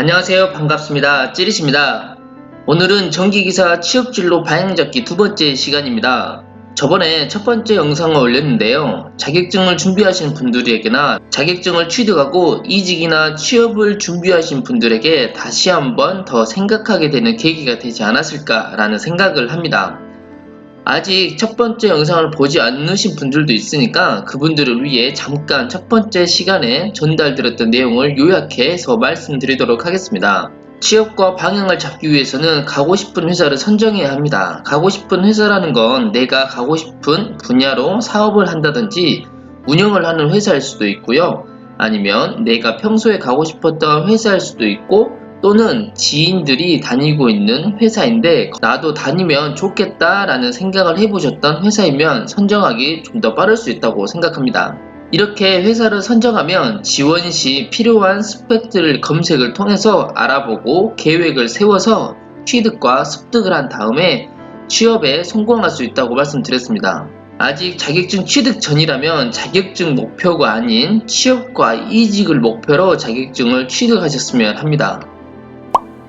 안녕하세요. 반갑습니다. 찌릿입니다. 오늘은 전기기사 취업진로 방향잡기 두 번째 시간입니다. 저번에 첫 번째 영상을 올렸는데요. 자격증을 준비하시는 분들에게나 자격증을 취득하고 이직이나 취업을 준비하신 분들에게 다시 한번 더 생각하게 되는 계기가 되지 않았을까라는 생각을 합니다. 아직 첫 번째 영상을 보지 않으신 분들도 있으니까 그분들을 위해 잠깐 첫 번째 시간에 전달드렸던 내용을 요약해서 말씀드리도록 하겠습니다. 취업과 방향을 잡기 위해서는 가고 싶은 회사를 선정해야 합니다. 가고 싶은 회사라는 건 내가 가고 싶은 분야로 사업을 한다든지 운영을 하는 회사일 수도 있고요. 아니면 내가 평소에 가고 싶었던 회사일 수도 있고, 또는 지인들이 다니고 있는 회사인데 나도 다니면 좋겠다라는 생각을 해보셨던 회사이면 선정하기 좀 더 빠를 수 있다고 생각합니다. 이렇게 회사를 선정하면 지원 시 필요한 스펙들을 검색을 통해서 알아보고 계획을 세워서 취득과 습득을 한 다음에 취업에 성공할 수 있다고 말씀드렸습니다. 아직 자격증 취득 전이라면 자격증 목표가 아닌 취업과 이직을 목표로 자격증을 취득하셨으면 합니다.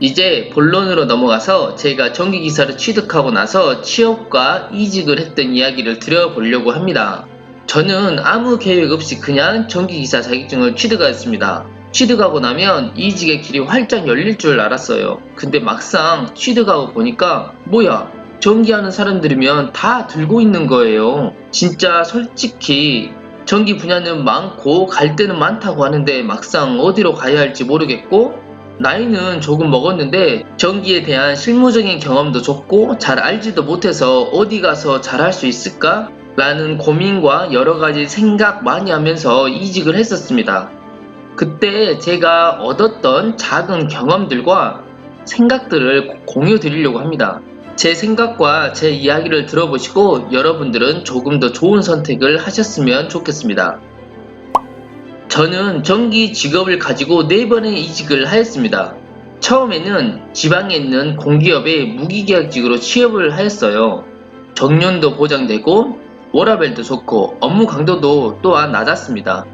이제 본론으로 넘어가서 제가 전기기사를 취득하고 나서 취업과 이직을 했던 이야기를 드려보려고 합니다. 저는 아무 계획 없이 그냥 전기기사 자격증을 취득하였습니다. 취득하고 나면 이직의 길이 활짝 열릴 줄 알았어요. 근데 막상 취득하고 보니까 뭐야, 전기하는 사람들이면 다 들고 있는 거예요. 진짜 솔직히 전기 분야는 많고 갈 데는 많다고 하는데 막상 어디로 가야 할지 모르겠고, 나이는 조금 먹었는데 전기에 대한 실무적인 경험도 적고 잘 알지도 못해서 어디 가서 잘할 수 있을까? 라는 고민과 여러가지 생각 많이 하면서 이직을 했었습니다. 그때 제가 얻었던 작은 경험들과 생각들을 공유 드리려고 합니다. 제 생각과 제 이야기를 들어보시고 여러분들은 조금 더 좋은 선택을 하셨으면 좋겠습니다. 저는 전기 직업을 가지고 4번의 이직을 하였습니다. 처음에는 지방에 있는 공기업에 무기계약직으로 취업을 하였어요. 정년도 보장되고 워라밸도 좋고 업무 강도도 또한 낮았습니다.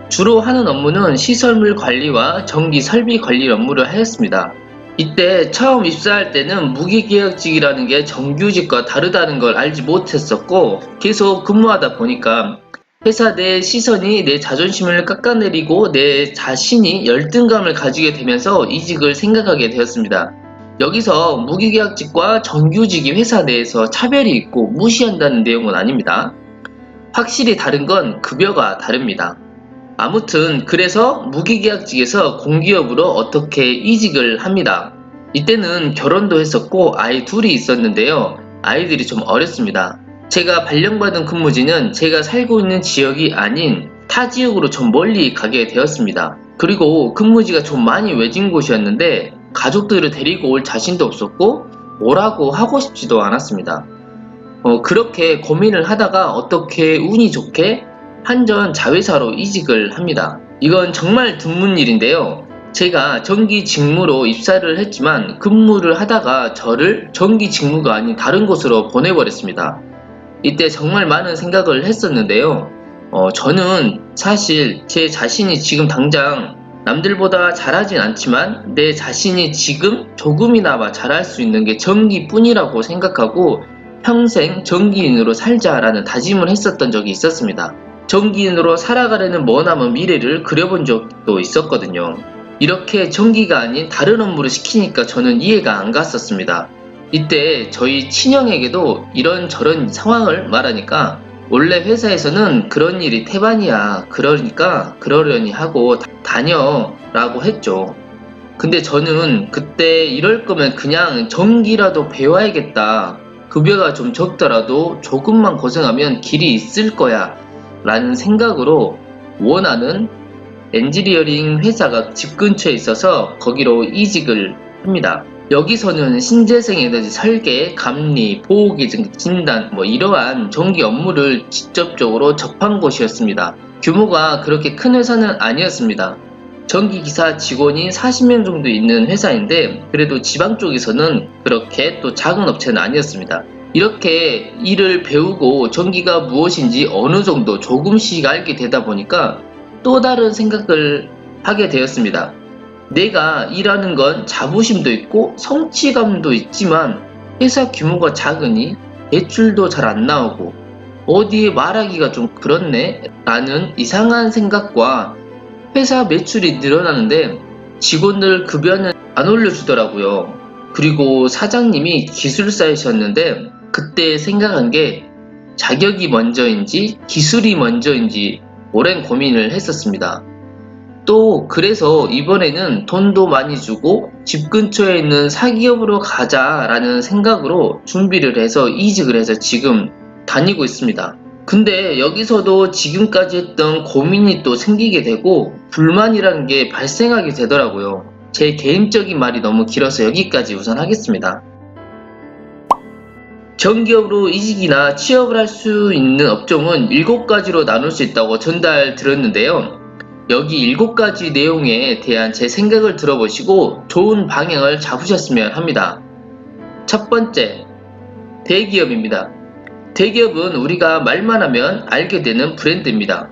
주로 하는 업무는 시설물 관리와 전기 설비 관리 업무를 하였습니다. 이때 처음 입사할 때는 무기계약직이라는 게 정규직과 다르다는 걸 알지 못했었고, 계속 근무하다 보니까 회사 내 시선이 내 자존심을 깎아내리고 내 자신이 열등감을 가지게 되면서 이직을 생각하게 되었습니다. 여기서 무기계약직과 정규직이 회사 내에서 차별이 있고 무시한다는 내용은 아닙니다. 확실히 다른 건 급여가 다릅니다. 아무튼 그래서 무기계약직에서 공기업으로 어떻게 이직을 합니다. 이때는 결혼도 했었고 아이 둘이 있었는데요. 아이들이 좀 어렸습니다. 제가 발령받은 근무지는 제가 살고 있는 지역이 아닌 타 지역으로 좀 멀리 가게 되었습니다. 그리고 근무지가 좀 많이 외진 곳이었는데 가족들을 데리고 올 자신도 없었고 뭐라고 하고 싶지도 않았습니다. 그렇게 고민을 하다가 어떻게 운이 좋게 한전 자회사로 이직을 합니다. 이건 정말 드문 일인데요. 제가 전기 직무로 입사를 했지만 근무를 하다가 저를 전기 직무가 아닌 다른 곳으로 보내버렸습니다. 이때 정말 많은 생각을 했었는데요. 저는 사실 제 자신이 지금 당장 남들보다 잘하진 않지만 내 자신이 지금 조금이나마 잘할 수 있는 게 전기뿐이라고 생각하고 평생 전기인으로 살자라는 다짐을 했었던 적이 있었습니다. 전기인으로 살아가려는 머나먼 미래를 그려본 적도 있었거든요. 이렇게 전기가 아닌 다른 업무를 시키니까 저는 이해가 안 갔었습니다. 이때 저희 친형에게도 이런저런 상황을 말하니까 원래 회사에서는 그런 일이 태반이야, 그러니까 그러려니 하고 다녀 라고 했죠. 근데 저는 그때 이럴 거면 그냥 전기라도 배워야겠다, 급여가 좀 적더라도 조금만 고생하면 길이 있을 거야 라는 생각으로 원하는 엔지니어링 회사가 집 근처에 있어서 거기로 이직을 합니다. 여기서는 신재생 에너지 설계, 감리, 보호기능 진단 이러한 전기 업무를 직접적으로 접한 곳이었습니다. 규모가 그렇게 큰 회사는 아니었습니다. 전기기사 직원이 40명 정도 있는 회사인데 그래도 지방 쪽에서는 그렇게 또 작은 업체는 아니었습니다. 이렇게 일을 배우고 전기가 무엇인지 어느 정도 조금씩 알게 되다 보니까 또 다른 생각을 하게 되었습니다. 내가 일하는 건 자부심도 있고 성취감도 있지만 회사 규모가 작으니 대출도 잘 안 나오고 어디에 말하기가 좀 그렇네 라는 이상한 생각과 회사 매출이 늘어나는데 직원들 급여는 안 올려주더라고요. 그리고 사장님이 기술사이셨는데 그때 생각한 게 자격이 먼저인지 기술이 먼저인지 오랜 고민을 했었습니다. 또 그래서 이번에는 돈도 많이 주고 집 근처에 있는 사기업으로 가자라는 생각으로 준비를 해서 이직을 해서 지금 다니고 있습니다. 근데 여기서도 지금까지 했던 고민이 또 생기게 되고 불만이라는 게 발생하게 되더라고요. 제 개인적인 말이 너무 길어서 여기까지 우선 하겠습니다. 정기업으로 이직이나 취업을 할 수 있는 업종은 7가지로 나눌 수 있다고 전달 들었는데요. 여기 7가지 내용에 대한 제 생각을 들어보시고 좋은 방향을 잡으셨으면 합니다. 첫 번째, 대기업입니다. 대기업은 우리가 말만 하면 알게 되는 브랜드입니다.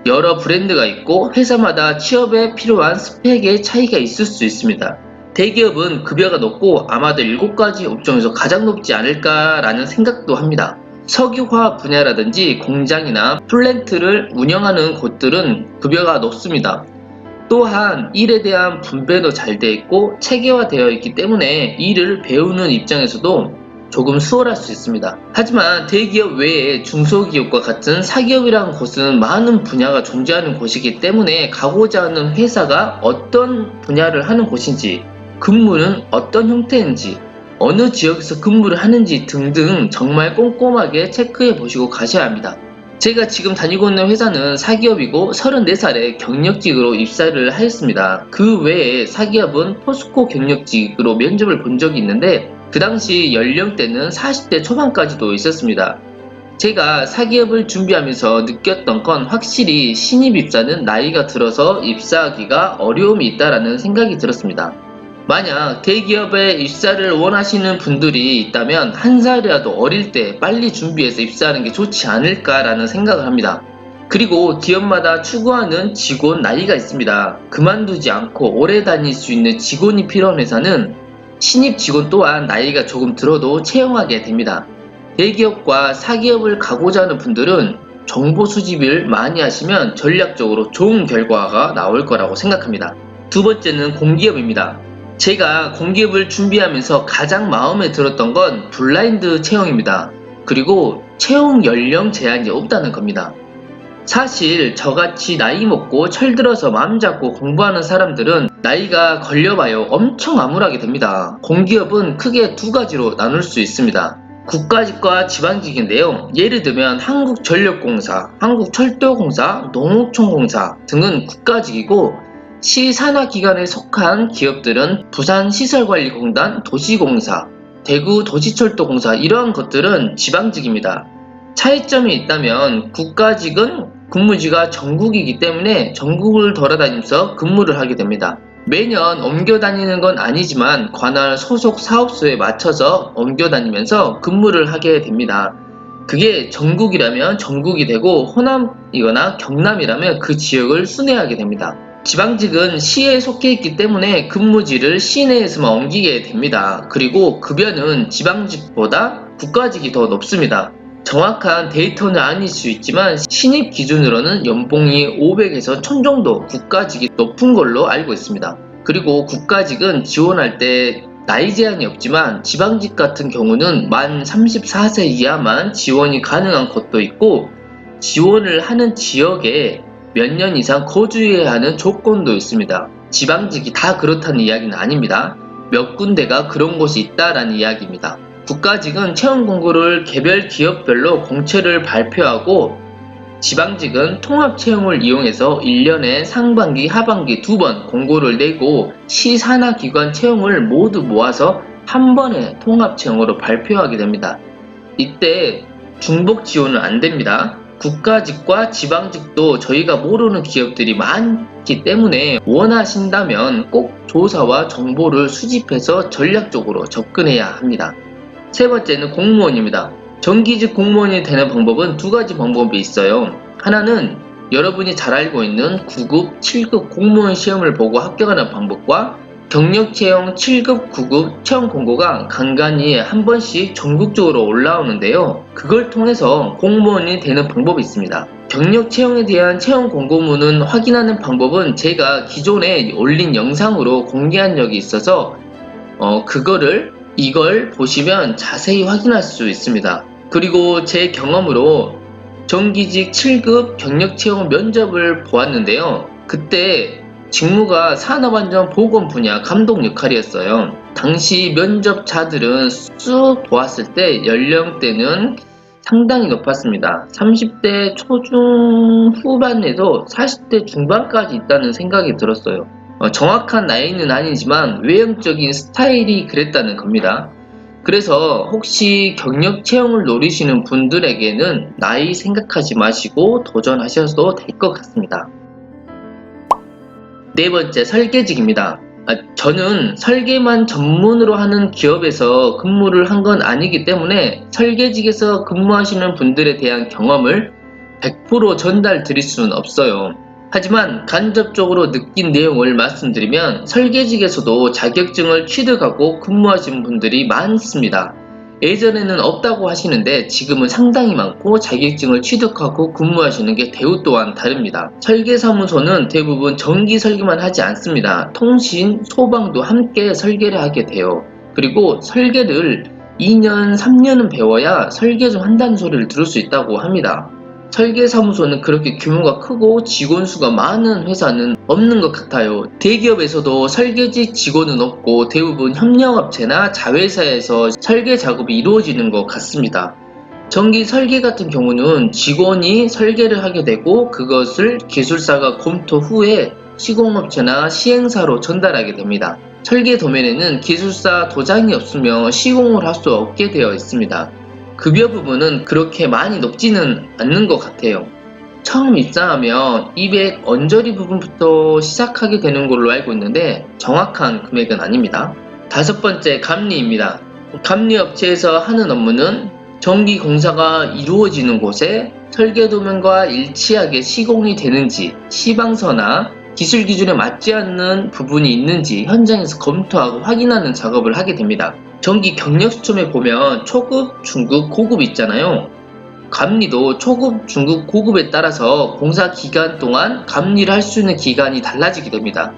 여러 브랜드가 있고 회사마다 취업에 필요한 스펙의 차이가 있을 수 있습니다. 대기업은 급여가 높고 아마도 7가지 업종에서 가장 높지 않을까라는 생각도 합니다. 석유화학 분야라든지 공장이나 플랜트를 운영하는 곳들은 급여가 높습니다. 또한 일에 대한 분배도 잘 되어 있고 체계화되어 있기 때문에 일을 배우는 입장에서도 조금 수월할 수 있습니다. 하지만 대기업 외에 중소기업과 같은 사기업이라는 곳은 많은 분야가 존재하는 곳이기 때문에 가고자 하는 회사가 어떤 분야를 하는 곳인지, 근무는 어떤 형태인지, 어느 지역에서 근무를 하는지 등등 정말 꼼꼼하게 체크해 보시고 가셔야 합니다. 제가 지금 다니고 있는 회사는 사기업이고 34살에 경력직으로 입사를 하였습니다. 그 외에 사기업은 포스코 경력직으로 면접을 본 적이 있는데 그 당시 연령대는 40대 초반까지도 있었습니다. 제가 사기업을 준비하면서 느꼈던 건 확실히 신입 입사는 나이가 들어서 입사하기가 어려움이 있다라는 생각이 들었습니다. 만약 대기업에 입사를 원하시는 분들이 있다면 한 살이라도 어릴 때 빨리 준비해서 입사하는 게 좋지 않을까라는 생각을 합니다. 그리고 기업마다 추구하는 직원 나이가 있습니다. 그만두지 않고 오래 다닐 수 있는 직원이 필요한 회사는 신입 직원 또한 나이가 조금 들어도 채용하게 됩니다. 대기업과 사기업을 가고자 하는 분들은 정보 수집을 많이 하시면 전략적으로 좋은 결과가 나올 거라고 생각합니다. 두 번째는 공기업입니다. 제가 공기업을 준비하면서 가장 마음에 들었던 건 블라인드 채용입니다. 그리고 채용 연령 제한이 없다는 겁니다. 사실 저같이 나이 먹고 철들어서 마음 잡고 공부하는 사람들은 나이가 걸려봐요 엄청 암울하게 됩니다. 공기업은 크게 2가지로 나눌 수 있습니다. 국가직과 지방직인데요. 예를 들면 한국전력공사, 한국철도공사, 농업총공사 등은 국가직이고 시산하기관에 속한 기업들은 부산시설관리공단, 도시공사, 대구도시철도공사 이러한 것들은 지방직입니다. 차이점이 있다면 국가직은 근무지가 전국이기 때문에 전국을 돌아다니면서 근무를 하게 됩니다. 매년 옮겨 다니는 건 아니지만 관할 소속 사업소에 맞춰서 옮겨 다니면서 근무를 하게 됩니다. 그게 전국이라면 전국이 되고 호남이거나 경남이라면 그 지역을 순회하게 됩니다. 지방직은 시에 속해 있기 때문에 근무지를 시내에서만 옮기게 됩니다. 그리고 급여는 지방직보다 국가직이 더 높습니다. 정확한 데이터는 아닐 수 있지만 신입 기준으로는 연봉이 500에서 1000 정도 국가직이 높은 걸로 알고 있습니다. 그리고 국가직은 지원할 때 나이 제한이 없지만 지방직 같은 경우는 만 34세 이하만 지원이 가능한 곳도 있고 지원을 하는 지역에 몇 년 이상 거주해야 하는 조건도 있습니다. 지방직이 다 그렇다는 이야기는 아닙니다. 몇 군데가 그런 곳이 있다라는 이야기입니다. 국가직은 채용 공고를 개별 기업별로 공채를 발표하고 지방직은 통합 채용을 이용해서 1년에 상반기, 하반기 2번 공고를 내고 시산하기관 채용을 모두 모아서 한 번에 통합 채용으로 발표하게 됩니다. 이때 중복 지원은 안 됩니다. 국가직과 지방직도 저희가 모르는 기업들이 많기 때문에 원하신다면 꼭 조사와 정보를 수집해서 전략적으로 접근해야 합니다. 세 번째는 공무원입니다. 정기직 공무원이 되는 방법은 2가지 방법이 있어요. 하나는 여러분이 잘 알고 있는 9급, 7급 공무원 시험을 보고 합격하는 방법과 경력채용 7급, 9급 채용 공고가 간간히 한 번씩 전국적으로 올라오는데요. 그걸 통해서 공무원이 되는 방법이 있습니다. 경력채용에 대한 채용 공고문은 확인하는 방법은 제가 기존에 올린 영상으로 공개한 적이 있어서 이걸 보시면 자세히 확인할 수 있습니다. 그리고 제 경험으로 정기직 7급 경력채용 면접을 보았는데요. 그때 직무가 산업안전보건 분야 감독 역할이었어요. 당시 면접자들은 쑥 보았을 때 연령대는 상당히 높았습니다. 30대 초중 후반에도 40대 중반까지 있다는 생각이 들었어요. 정확한 나이는 아니지만 외형적인 스타일이 그랬다는 겁니다. 그래서 혹시 경력 채용을 노리시는 분들에게는 나이 생각하지 마시고 도전하셔도 될 것 같습니다. 네 번째, 설계직입니다. 저는 설계만 전문으로 하는 기업에서 근무를 한 건 아니기 때문에 설계직에서 근무하시는 분들에 대한 경험을 100% 전달 드릴 수는 없어요. 하지만 간접적으로 느낀 내용을 말씀드리면 설계직에서도 자격증을 취득하고 근무하신 분들이 많습니다. 예전에는 없다고 하시는데 지금은 상당히 많고 자격증을 취득하고 근무하시는 게 대우 또한 다릅니다. 설계사무소는 대부분 전기 설계만 하지 않습니다. 통신, 소방도 함께 설계를 하게 돼요. 그리고 설계를 2년, 3년은 배워야 설계 좀 한다는 소리를 들을 수 있다고 합니다. 설계사무소는 그렇게 규모가 크고 직원 수가 많은 회사는 없는 것 같아요. 대기업에서도 설계직 직원은 없고 대부분 협력업체나 자회사에서 설계 작업이 이루어지는 것 같습니다. 전기 설계 같은 경우는 직원이 설계를 하게 되고 그것을 기술사가 검토 후에 시공업체나 시행사로 전달하게 됩니다. 설계 도면에는 기술사 도장이 없으면 시공을 할 수 없게 되어 있습니다. 급여 부분은 그렇게 많이 높지는 않는 것 같아요. 처음 입사하면 200 언저리 부분부터 시작하게 되는 걸로 알고 있는데 정확한 금액은 아닙니다. 다섯 번째, 감리입니다. 감리업체에서 하는 업무는 전기 공사가 이루어지는 곳에 설계 도면과 일치하게 시공이 되는지, 시방서나 기술 기준에 맞지 않는 부분이 있는지 현장에서 검토하고 확인하는 작업을 하게 됩니다. 전기 경력 시험에 보면 초급, 중급, 고급 있잖아요. 감리도 초급, 중급, 고급에 따라서 공사 기간 동안 감리를 할 수 있는 기간이 달라지게 됩니다.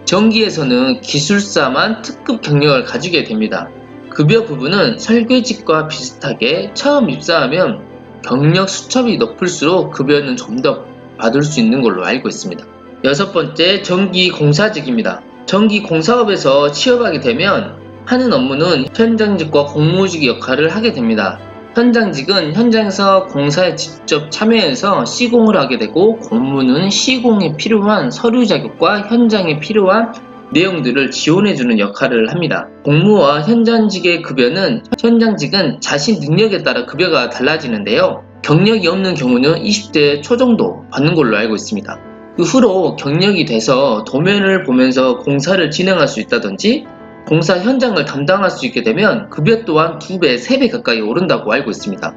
전기에서는 기술사만 특급 경력을 가지게 됩니다. 급여 부분은 설계직과 비슷하게 처음 입사하면 경력 수첩이 높을수록 급여는 좀 더 받을 수 있는 걸로 알고 있습니다. 여섯 번째, 전기공사직입니다. 전기공사업에서 취업하게 되면 하는 업무는 현장직과 공무직 역할을 하게 됩니다. 현장직은 현장에서 공사에 직접 참여해서 시공을 하게 되고 공무는 시공에 필요한 서류 자격과 현장에 필요한 내용들을 지원해주는 역할을 합니다. 공무와 현장직의 급여는 현장직은 자신 능력에 따라 급여가 달라지는데요. 경력이 없는 경우는 20대 초 정도 받는 걸로 알고 있습니다. 그 후로 경력이 돼서 도면을 보면서 공사를 진행할 수 있다든지 공사 현장을 담당할 수 있게 되면 급여 또한 2배, 3배 가까이 오른다고 알고 있습니다.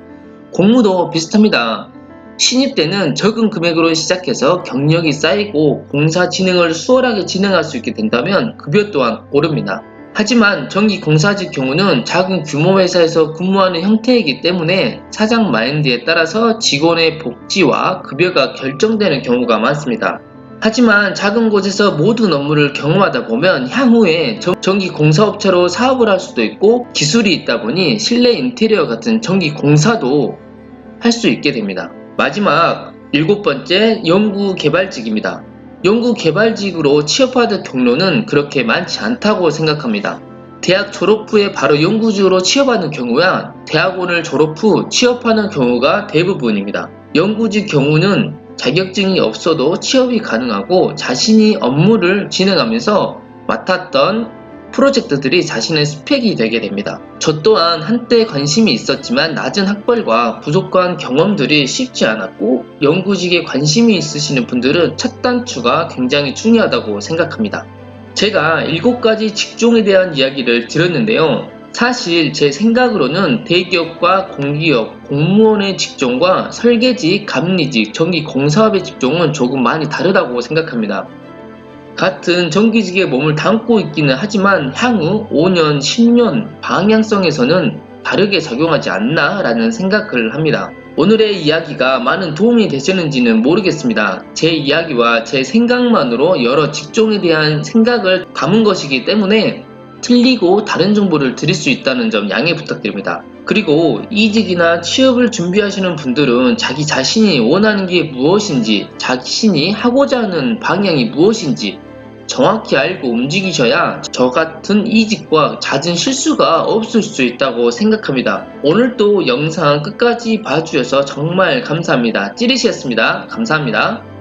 공무도 비슷합니다. 신입 때는 적은 금액으로 시작해서 경력이 쌓이고 공사 진행을 수월하게 진행할 수 있게 된다면 급여 또한 오릅니다. 하지만 전기공사직 경우는 작은 규모 회사에서 근무하는 형태이기 때문에 사장 마인드에 따라서 직원의 복지와 급여가 결정되는 경우가 많습니다. 하지만 작은 곳에서 모든 업무를 경험하다 보면 향후에 전기공사업체로 사업을 할 수도 있고 기술이 있다 보니 실내 인테리어 같은 전기공사도 할 수 있게 됩니다. 마지막 일곱 번째, 연구개발직입니다. 연구개발직으로 취업하는 경로는 그렇게 많지 않다고 생각합니다. 대학 졸업 후에 바로 연구직으로 취업하는 경우야 대학원을 졸업 후 취업하는 경우가 대부분입니다. 연구직 경우는 자격증이 없어도 취업이 가능하고 자신이 업무를 진행하면서 맡았던 프로젝트들이 자신의 스펙이 되게 됩니다. 저 또한 한때 관심이 있었지만 낮은 학벌과 부족한 경험들이 쉽지 않았고 연구직에 관심이 있으시는 분들은 첫 단추가 굉장히 중요하다고 생각합니다. 제가 7가지 직종에 대한 이야기를 드렸는데요. 사실 제 생각으로는 대기업과 공기업, 공무원의 직종과 설계직, 감리직, 전기공사업의 직종은 조금 많이 다르다고 생각합니다. 같은 정규직에 몸을 담고 있기는 하지만 향후 5년, 10년 방향성에서는 다르게 작용하지 않나 라는 생각을 합니다. 오늘의 이야기가 많은 도움이 되셨는지는 모르겠습니다. 제 이야기와 제 생각만으로 여러 직종에 대한 생각을 담은 것이기 때문에 틀리고 다른 정보를 드릴 수 있다는 점 양해 부탁드립니다. 그리고 이직이나 취업을 준비하시는 분들은 자기 자신이 원하는 게 무엇인지, 자신이 하고자 하는 방향이 무엇인지 정확히 알고 움직이셔야 저 같은 이직과 잦은 실수가 없을 수 있다고 생각합니다. 오늘도 영상 끝까지 봐주셔서 정말 감사합니다. 찌릿이었습니다. 감사합니다.